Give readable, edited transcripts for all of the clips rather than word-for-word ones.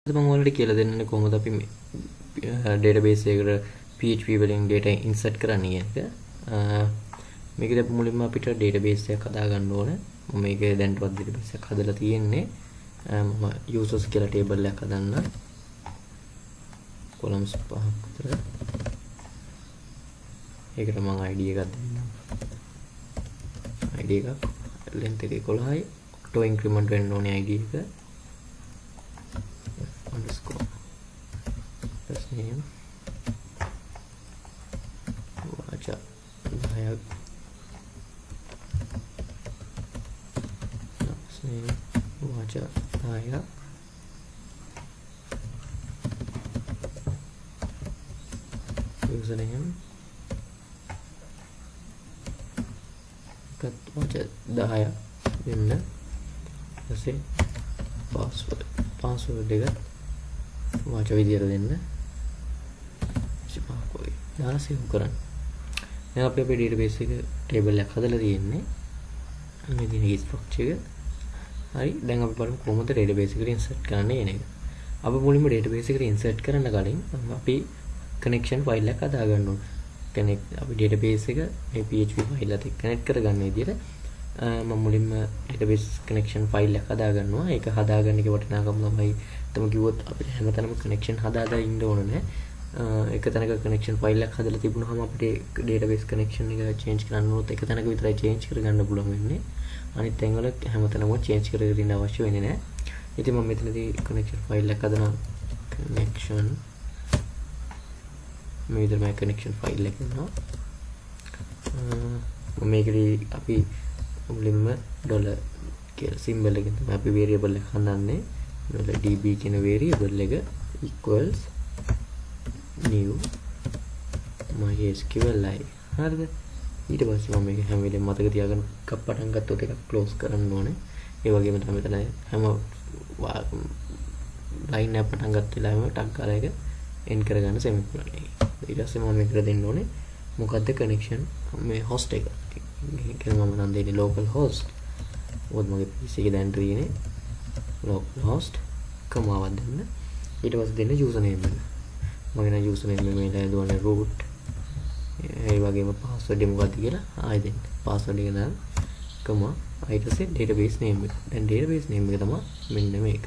මම ඔයාලට කියලා දෙන්නනේ කොහොමද අපි මේ database එකකට PHP වලින් data insert කරන්නේ කියන එක. මේකද මුලින්ම අපිට database එකක් හදා ගන්න ඕනේ. මම මේක දැන්ටවත් database එකක් හදලා තියෙන්නේ. මම users කියලා table එකක් හදන්න. columns 5ක් විතර. ඒකට මම ID එකක් දෙන්නම්. ID එක length එක 11යි. auto increment වෙන්න ඕනේ ID එක. underscore first name වාචා 10ක් last name වාචා 10ක් username kat වාචා 10ක් දෙන්න ඊපස්සේ password එක වාච විදියට දෙන්න. සිපාකෝයි. දාලා සේව් කරන්න. දැන් අපි අපේ database එක table එකක් හදලා තියෙන්නේ. මේ දිනේ structure එක. හරි. දැන් අපි බලමු කොහොමද database එකට insert කරන්නේ කියන එක. අපි මුලින්ම database එකට insert කරන්න කලින් අපි connection file එකක් හදා ගන්න ඕනේ. අපි database එක මේ PHP file එකත් එක්ක connect කරගන්න විදියට මම මුලින්ම database connection file එකක් හදා ගන්නවා. ඒක හදාගන්න එක වටිනාකම තමයි තම කිව්වොත් අපිට හැමතැනම connection හදාලා ඉන්න ඕන නෑ. එක තැනක connection file එකක් හදලා තිබුණාම අපිට database connection එක change කරන්න ඕනොත් එක තැනක විතරයි change කරගන්න පුළුවන් වෙන්නේ. අනිත් තැන්වල හැමතැනම change කරගෙන ඉන්න අවශ්‍ය වෙන්නේ නෑ. ඉතින් මම මෙතනදී connection file එකක් හදනවා. connection මේ විදිහට මම connection file එක කරනවා. මේකදී අපි මුලින්ම $. කියලා symbol එකෙන් තමයි අපි variable එක හඳන්නේ. $db කියන variable එක equals new mysqli. හරිද? ඊට පස්සේ මම මේක හැම වෙලේම මතක තියාගන්න එකක් පටන් ගත්තොත් එකක් close කරන්න ඕනේ. ඒ වගේම තමයි මෙතන හැම line එක පටන් ගත්ත වෙලාවෙම tag කාලා එක end කරගන්න semicolon එක. ඊට පස්සේ මම මේකට දෙන්න ඕනේ මොකද්ද connection මේ host එක. මම නම් දෙන්නේ local host. ඔත් මගේ PC එකේ දැන් තියෙන්නේ local host කමාවක් දෙන්න. ඊට පස්සේ දෙන්න username එක. මගේ නම් username එක මේලා දුවන්නේ root. ඒ වගේම password එක මොකක්ද කියලා ආයෙ දෙන්න. password එක දාන්න කමා. ඊට පස්සේ database name එක. දැන් database name එක තමයි මෙන්න මේක.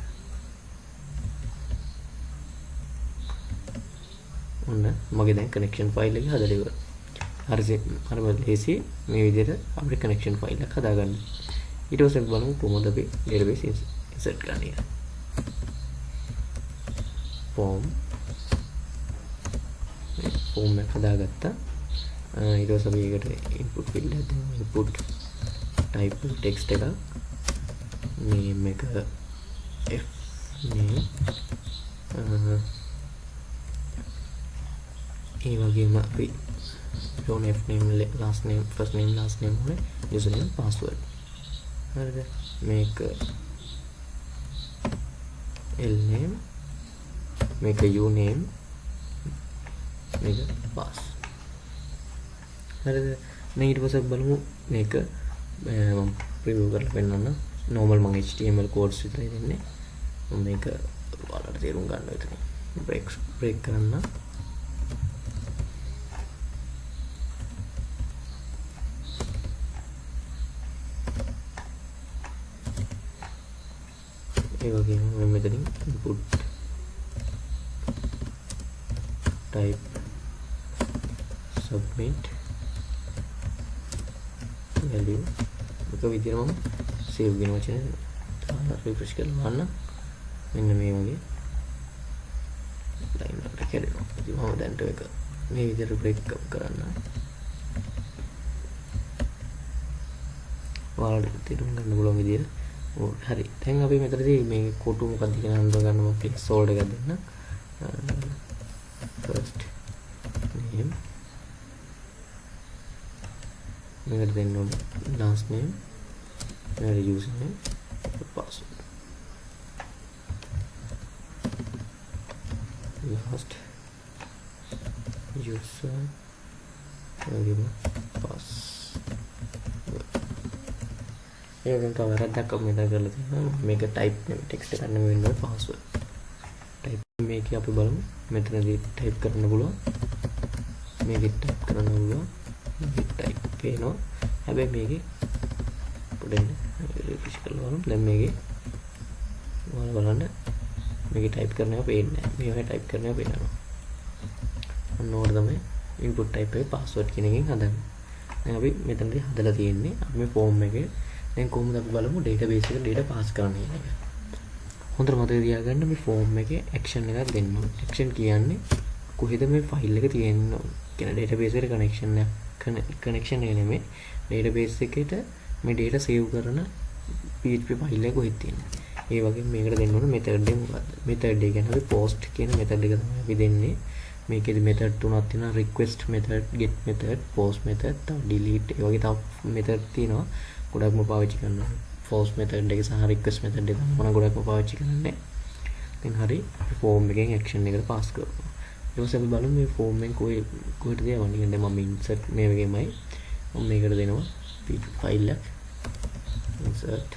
ඔන්න මගේ දැන් connection file එක හදලා ඉවරයි. හරිම ලේසි මේ විදිහට අපිට connection file එකක් හදාගන්න. ඊට පස්සේ බලමු කොහොමද අපි database insert කරන්නේ. form එක හදාගත්තා. ඊට පස්සේ අපි ඒකට input field එකක් දෙමු. input type text එක name එක f name ඒ වගේම අපි don't f name last name first name last name වල username password. හරිද? මේක l name මේක u name මේක pass. හරිද? දැන් ඊට පස්සේ බලමු මේක මම preview කරලා පෙන්නන්න. normal මම html codes විතරයි දෙන්නේ. මම මේක ඔයාලට තේරුම් ගන්න විතරයි. break කරන්න. ඒ වගේම මම මෙතනින් input type submit value එක විදිහට මම save වෙන වචනේ refresh කරලා බලන්න. මෙන්න මේ වගේ line එකට කැඩෙනවා. ඉතින් මම දැන් ඒක මේ විදිහට break up කරන්න. ඔයාලට තේරුම් ගන්න පුළුවන් විදිහට හරි. දැන් අපි මෙතනදී මේ කොටු මොකක්ද කියලා හඳුනා ගන්න මම placeholder එකක් දෙන්න. first name මේකට දෙන්න ඕනේ last name මේකට username password. last user password. ඒකෙන් තව වැරද්දක් මෙතන කරලා තියෙනවා. මේක type නෙමෙයි text එකක් නෙමෙයි වෙන්නේ password. මේකේ අපි බලමු මෙතනදී ටයිප් කරන්න පුළුවන්. මේකේ ටයිප් කරන්න පුළුවන්. මේකේ ටයිප් පේනවා. හැබැයි මේකේ පොඩ්ඩක් රිෆ්‍රෙෂ් කරලා බලමු. දැන් මේකේ ඔයාලා බලන්න මේකේ ටයිප් කරනවා පේන්නේ නැහැ. මේවා ටයිප් කරනවා පේනවා. ඔන්න ඕක තමයි input type එකේ password කියන එකෙන් හදන්නේ. දැන් අපි මෙතනදී හදලා තියෙන්නේ අපි මේ form එකේ දැන් කොහොමද අපි බලමු database එකට data pass කරන්න කියන එක. හොඳට මතක තියාගන්න මේ form එකේ action එකක් දෙන්න ඕනේ. action කියන්නේ කොහෙද මේ file එක තියෙන්නේ කියන database එකට connection එක නෙමෙයි. database එකට මේ data save කරන PHP file එක කොහෙද තියෙන්නේ. ඒ වගේම මේකට දෙන්න ඕනේ method එක මොකද්ද? method එක කියන්නේ අපි post කියන method එක තමයි අපි දෙන්නේ. මේකෙදි method තුනක් තියෙනවා. request method, get method, post method, තව delete ඒ වගේ තව method තියෙනවා. ගොඩක්ම පාවිච්චි කරනවා. post method එක සහ request method එක මම ගොඩක්ම පාවිච්චි කරන්නේ. දැන් හරි form එකෙන් action එකට pass කරනවා. ඊට පස්සේ අපි බලමු මේ form එකෙන් කොහෙද යවන්නේ. දැන් මම insert මේ වගේමයි මම මේකට දෙනවා php file එක insert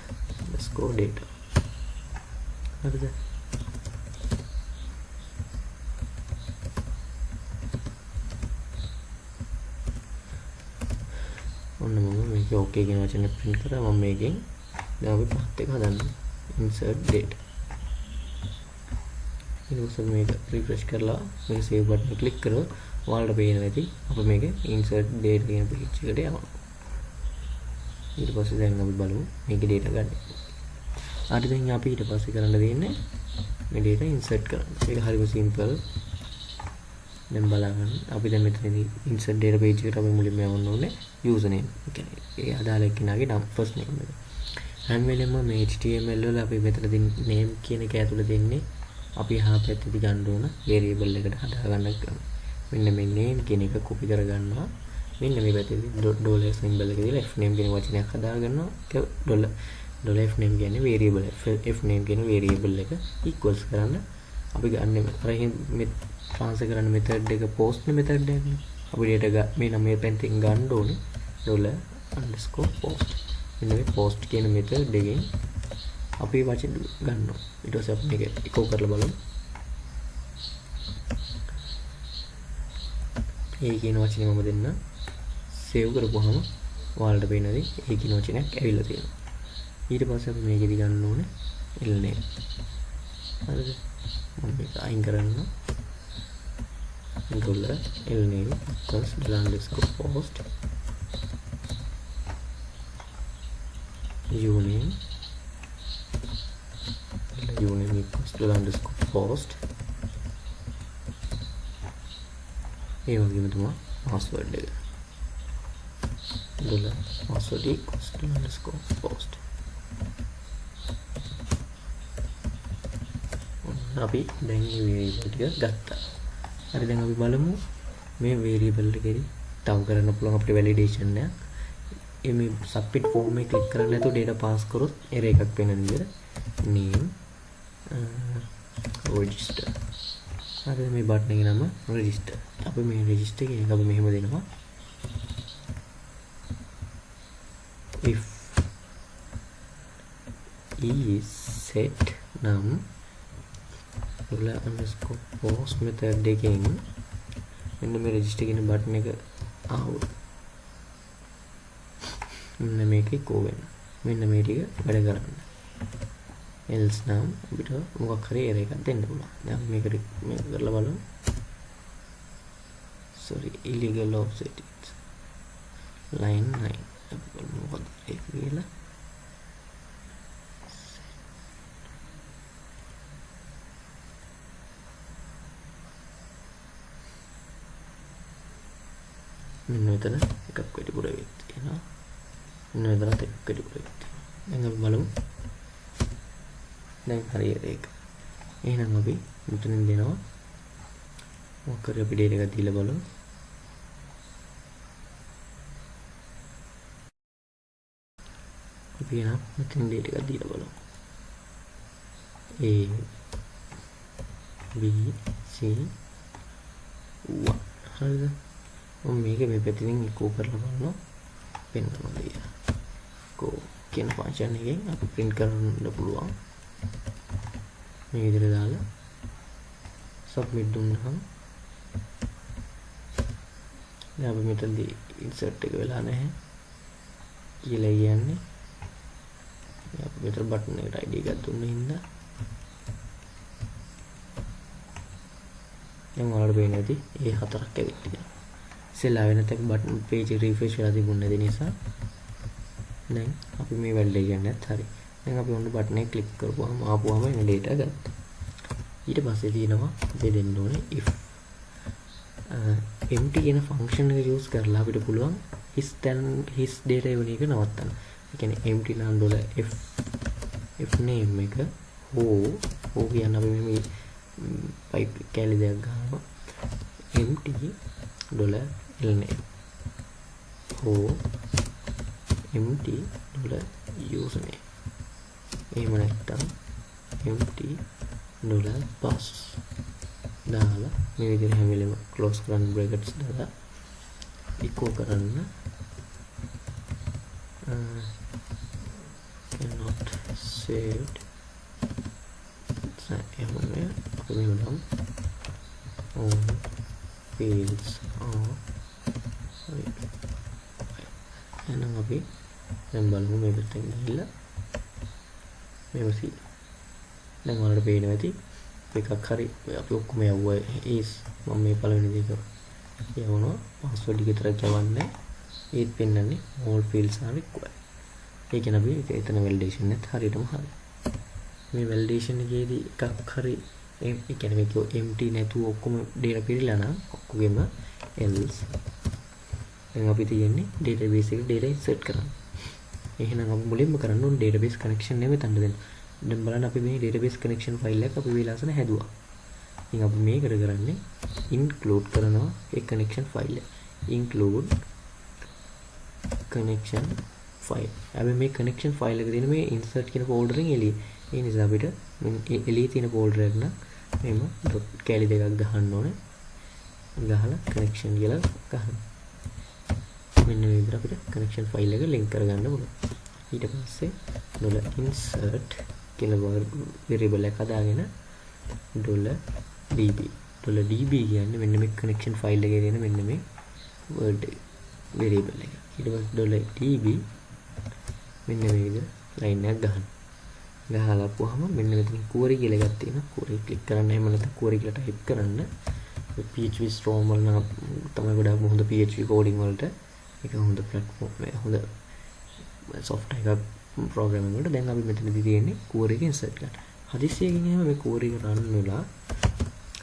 _ data. හරිද? ඔන්න මම මේක okay කියන වචනේ print කරා. මම මේකෙන් දැන් අපි path එක හදන්න. insert data. ඊට පස්සේ මේක refresh කරලා මේක save button එක click කරොත් ඔයාලට පේනවා ඇති අපි මේක insert data කියන page එකට යනවා. ඊට පස්සේ දැන් අපි බලමු මේකේ data ගන්න. හරි දැන් අපි ඊට පස්සේ කරන්න දෙන්නේ මේ data insert කරන්න. ඒක හරිම simple. දැන් බලන්න අපි දැන් මෙතනදී insert data page එකට අපි මුලින්ම යවන්න ඕනේ username. ඒ කියන්නේ ඒ අදාළ කෙනාගේ first name එක. හැම වෙලෙම මේ HTML වල අපි මෙතනදී name කියන එක ඇතුළේ දෙන්නේ අපි එහා පැත්තේදී ගන්න ඕන variable එකට හදාගන්න. මෙන්න මේ name කියන එක copy කරගන්නවා. මෙන්න මේ පැත්තේදී dollar symbol එක දාලා fname කියන වචනයක් හදාගන්නවා. ඒක dollar fname කියන්නේ variable fname කියන variable එක equals කරන්න අපි ගන්න මේ transfer කරන method එක post method එකක්. අපි data මේ නම් මේ පැත්තෙන් ගන්න ඕනේ $_post. මෙන්න මේ post කියන method එකෙන් අපි වචන ගන්නවා. ඊට පස්සේ අපි මේක echo කරලා බලමු. ඒ කියන වචනේ මම දෙන්න save කරපුවාම ඔයාලට පේනදී ඒ කියන වචනයක් ඇවිල්ලා තියෙනවා. ඊට පස්සේ අපි මේකෙදි ගන්න ඕනේ name. හරිද? මම මේක අයින් කරනවා. $name equals $_post uname equals $_post ඒ වගේම තමයි password එක $password equals $_post. අපි දැන් මේ variable ටික ගත්තා. හරි දැන් අපි බලමු මේ variable එකේදී තව කරන්න පුළුවන් අපිට validation එකක්. මේ submit form එක click කරලා නැතුව data pass කරොත් error එකක් වෙන විදිහට name register. හරි මේ button එකේ නම register. අපි මේ register කියන එක අපි මෙහෙම දෙනවා. if is set num $_post method එකෙන් මෙන්න මේ register කියන button එක ආවොත් මෙන්න මේකේ කෝ වෙන මෙන්න මේ ටික වැඩ කරන්න. else නම් අපිට මොකක් හරි error එකක් දෙන්න පුළුවන්. දැන් මේක කරලා බලමු. sorry illegal offset line 9 මොකද ඒක කියලා මෙන්න මෙතන එකක් වැඩිපුර වෙයි තියෙනවා. මෙන්න මෙතනත් එකක් වැඩිපුර වෙයි තියෙනවා. දැන් අපි බලමු. දැන් හරියට ඒක. එහෙනම් අපි මෙතනින් දෙනවා. මොකක් හරි අපි data එකක් දීලා බලමු. අපි එනම් මෙතන data එකක් දීලා බලමු. A B C 1 හරිද? මම මේක මේ පැත්තෙන් echo කරලා බලනවා පෙන්වනවා කියලා. echo කියන ෆන්ක්ෂන් එකෙන් අපි print කරන්න පුළුවන්. මේ විදිහට දාලා submit දුන්නාම දැන් අපි මෙතනදී insert එක වෙලා නැහැ කියලා කියන්නේ. අපි මෙතන බටන් එකට ID එකක් දුන්න හින්දා දැන් ඔයාලට පේන්නේ නැති ඒ හතරක් ඇවිත් තියෙනවා. ඉස්සෙල්ලා වෙනතක බටන් page refresh වෙලා තිබුණ නැති නිසා දැන් අපි මේ validation එකත් හරි. දැන් අපි ඔන්න බටන් එක ක්ලික් කරපුවාම ආපුවාම එන data ගත්තා. ඊට පස්සේ තියෙනවා මේ දෙන්න ඕනේ if empty කියන function එක use කරලා අපිට පුළුවන් his data එවන එක නවත්තන්න. ඒ කියන්නේ empty නම් f name එක o කියන අපි මේ pipe කැලි දෙයක් ගන්නවා empty $lname o empty $username එහෙම නැත්නම් empty $pass දාලා මේ විදිහට හැම වෙලෙම close කරන්න brackets දාලා echo කරන්න cannot saved එහෙම අපි මෙහෙම all fields are එහෙනම් අපි දැන් බලමු මේ පැත්තෙන් ගිහිල්ලා මේව සී දැන් ඔයාලට පේනවා ඇති එකක් හරි අපි ඔක්කොම යවුවා is මම මේ පළවෙනි දේ යවනවා password එක විතරක් යවන්නේ ඒත් පෙන්නන්නේ all fields are required. ඒ කියන්නේ අපි එතන validation එකත් හරියටම හරි. මේ validation එකේදී එකක් හරි ඒ කියන්නේ මේක empty නැතුව ඔක්කොම data පිළිලා නම් ඔක්කොගෙම else. දැන් අපි තියෙන්නේ database එකට data insert කරන්න. එහෙනම් අපි මුලින්ම කරන්න ඕනේ database connection එක මෙතනට දෙන්න. දැන් බලන්න අපි මේ database connection file එක අපි විලාසන හැදුවා. ඉතින් අපි මේකට කරන්නේ include කරනවා ඒ connection file එක. include connection file. අපි මේ connection file එක දෙන මේ insert කියන folder එකෙන් එළිය. ඒ නිසා අපිට එළියේ තියෙන folder එක නම් මෙහෙම කැලි දෙකක් ගහන්න ඕනේ. ගහලා connection කියලා ගහන්න. මෙන්න මේ විදිහට අපිට connection file එක link කරගන්න පුළුවන්. ඊට පස්සේ $insert කියලා variable එකක් හදාගෙන $db කියන්නේ මෙන්න මේ connection file එකේ තියෙන මෙන්න මේ word variable එක. ඊට පස්සේ $db මෙන්න මේ විදිහට line එකක් ගහන්න. ගහලා පුවහම මෙන්න මෙතන query කියලා එකක් තියෙනවා. query click කරන්න එහෙම නැත්නම් query කියලා type කරන්න. PHP Storm වල නම් තමයි ගොඩාක් හොඳ PHP coding වලට ඒක හොඳ platform එක හොඳ software එකක් programming වලට. දැන් අපි මෙතනදී තියෙන්නේ query එක insert කරන්න. හදිස්සියකින් එහෙම මේ query එක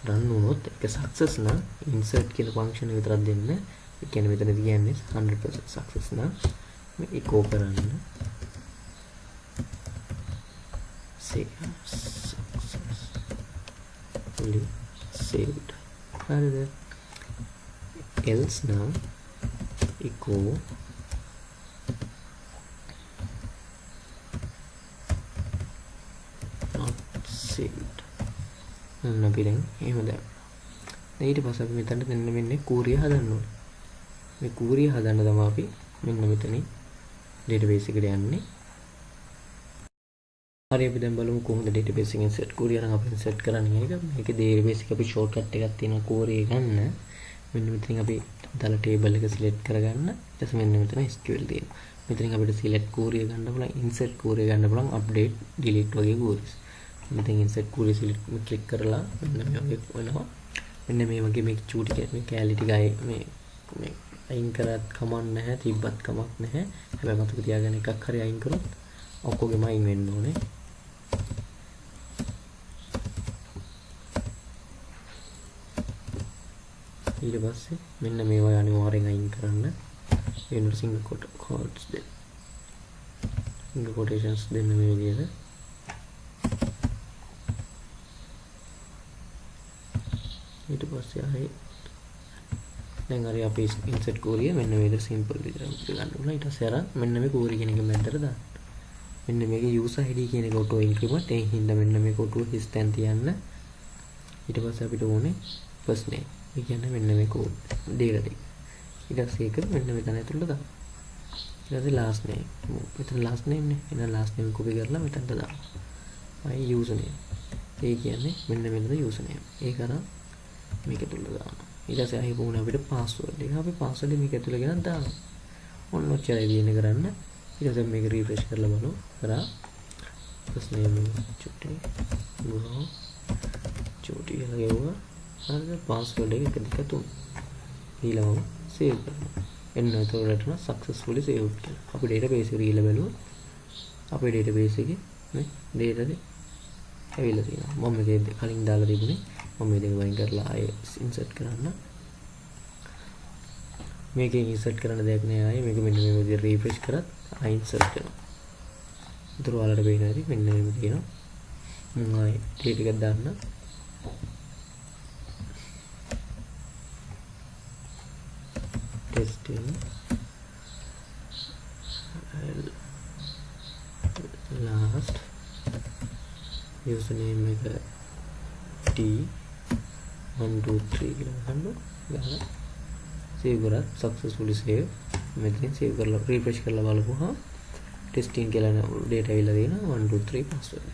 run වුණොත් ඒක success නම් insert කියන function එක විතරක් දෙන්න. ඒ කියන්නේ මෙතනදී කියන්නේ 100% success නම් මේ echo කරන්න successfully saved. හරිද? else නම් echo not saved. අපි දැන් එහෙම දැන් ඊට පස්සේ අපි මෙතනට මෙන්න query හදන්න ඕනේ. මේ query හදන්න තමයි අපි මෙන්න මෙතනින් database එකට යන්නේ. හරි අපි දැන් බලමු කොහොමද database එකෙන් insert query අරන් අපි insert කරන්නේ ඒක. මේකේ database එකේ අපි shortcut එකක් තියෙනවා query ගන්න. මෙන්න මෙතනින් අපි දාලා table එක select කරගන්න. ඊට පස්සේ මෙන්න මෙතන SQL තියෙනවා. මෙතනින් අපිට select query ගන්න පුළුවන්, insert query ගන්න පුළුවන්, update, delete වගේ queries. මෙතෙන් insert query select click කරලා මෙන්න මේ වගේ වෙනවා. මෙන්න මේ වගේ මේ චූටි මේ කැලි ටිකයි මේ අයින් කරත් කමක් නැහැ, තිබ්බත් කමක් නැහැ. හැබැයි මතක තියාගන්න එකක් හරි අයින් කරොත් ඔක්කොගෙම අයින් වෙන්න ඕනේ. ඊට පස්සේ මෙන්න මේවා අනිවාර්යෙන් අයින් කරන්න. වෙන single quotes දෙන්න. single quotations දෙන්න මේ විදිහට. ඊට පස්සේ ආයේ දැන් හරි අපි insert query මෙන්න මේ විදිහට simple විදිහට ගන්න ඕන. ඊට පස්සේ අර මෙන්න මේ query කියන එක මැදට දාන්න. මෙන්න මේකේ user id කියන එක auto increment. ඒ හින්දා මෙන්න මේක auto histන් තියන්න. ඊට පස්සේ අපිට ඕනේ first name. ඒ කියන්නේ මෙන්න මේ code data ටික. ඊට පස්සේ ඒක මෙන්න මෙතන ඇතුළට දාන්න. ඊට පස්සේ last name. මෙතන last name නේ. එහෙනම් last name copy කරලා මෙතනට දාන්න. අය user name. ඒ කියන්නේ මෙන්න මෙතන යූසර් නේම්. ඒක අර මේක තුල දානවා. ඊට පස්සේ ආයෙ වුණ අපිට පාස්වර්ඩ් එක. අපි පාස්වර්ඩ් එක මේක ඇතුළේ ගෙනත් දානවා. ඔන්න ඔච්චරයි තියෙන්නේ කරන්න. ඊට පස්සේ මේක රිෆ්‍රෙෂ් කරලා බලමු. කරා first name චුටි බ්‍රෝ චුටි කියලා ගෙවුවා. හරිද? පාස්වර්ඩ් එක 1 2 3. ඊළඟව සේව් කරනවා. එන්න එතකොට නම් successfully saved කියලා. අපි database එක ගිහලා බලුවා. අපේ database එකේ නේ data එක ඇවිල්ලා තියෙනවා. මම මේක කලින් දාලා තිබුණේ. මම මේ දෙක වයින් කරලා ආයෙ insert කරන්න. මේකෙන් insert කරන්න දෙයක් නෑ ආයෙ. මේක මෙන්න මේ විදිහට refresh කරත් ආයෙ insert කරනවා. උතර ඔයාලට පේන හැටි මෙන්න මෙහෙම තියෙනවා. මම ආයෙ data එකක් දාන්න. testing last username එක t123 කියලා ගන්න. ගහලා save කරා successfully save. මෙතනින් save කරලා refresh කරලා බලපුවා testing කියලා data ඇවිල්ලා තියෙනවා 1 2 3 password.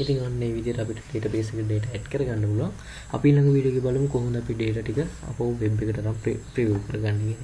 ඉතින් අන්න මේ විදිහට අපිට database එකට data add කරගන්න පුළුවන්. අපි ඊළඟ වීඩියෝ එකේ බලමු කොහොමද අපි data ටික අපෝ web එකට preview කරගන්නේ.